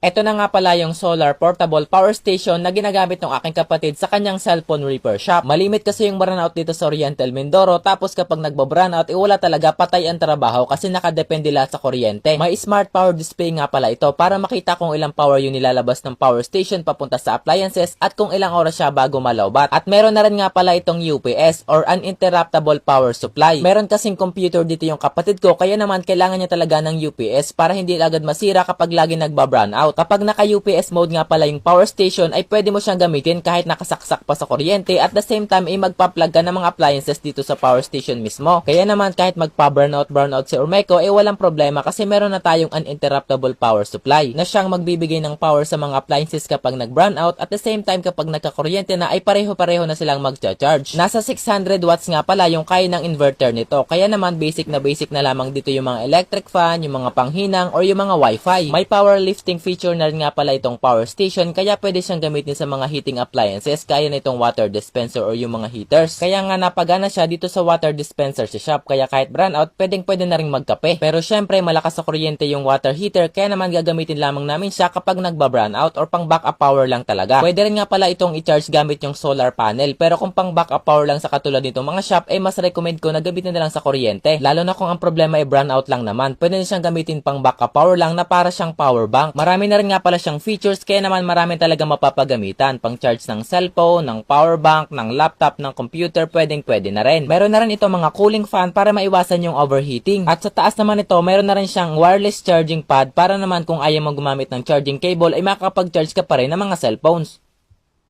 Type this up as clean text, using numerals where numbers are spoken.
Ito na nga pala yung solar portable power station na ginagamit ng aking kapatid sa kanyang cellphone repair shop. Malimit kasi yung brownout dito sa Oriental Mindoro, tapos kapag nagba-brownout, wala talaga, patay ang trabaho kasi nakadepende lahat sa kuryente. May smart power display nga pala ito para makita kung ilang power yung nilalabas ng power station papunta sa appliances at kung ilang oras siya bago malowbat. At meron na rin nga pala itong UPS or uninterruptible power supply. Meron kasing computer dito yung kapatid ko, kaya naman kailangan niya talaga ng UPS para hindi agad masira kapag lagi nagba-brownout. Kapag naka-UPS mode nga pala yung power station, ay pwede mo siyang gamitin kahit nakasaksak pa sa kuryente, at the same time ay magpa-plug ka ng mga appliances dito sa power station mismo. Kaya naman kahit magpa-brownout si Ormeco, walang problema kasi meron na tayong uninterruptible power supply na siyang magbibigay ng power sa mga appliances kapag nag-brownout, at the same time kapag nagka-kuryente na ay pareho-pareho na silang mag-charge. Nasa 600 watts nga pala yung kaya ng inverter nito, kaya naman basic na lamang dito yung mga electric fan, yung mga panghinang, or yung mga wifi. May power lifting feature na rin nga pala itong power station, kaya pwede siyang gamitin sa mga heating appliances kaya na itong water dispenser or yung mga heaters. Kaya nga napagana siya dito sa water dispenser sa shop, kaya kahit brownout, pwede na rin magkape. Pero syempre malakas sa kuryente yung water heater, kaya naman gagamitin lamang namin siya kapag nagba-brownout or pang backup power lang talaga. Pwede rin nga pala itong i-charge gamit yung solar panel, pero kung pang backup power lang sa katulad nitong mga shop, mas recommend ko na gamitin na lang sa kuryente. Lalo na kung ang problema ay brownout lang naman, pwede na siyang gamitin pang backup power lang na para siyang power bank. Marami na rin nga pala siyang features, kaya naman marami talaga mapapagamitan. Pang charge ng cellphone, ng power bank, ng laptop, ng computer, pwede na rin. Meron na rin ito mga cooling fan para maiwasan yung overheating. At sa taas naman ito, meron na rin siyang wireless charging pad para naman kung ayaw mo gumamit ng charging cable ay makakapag-charge ka pa rin ng mga cellphones.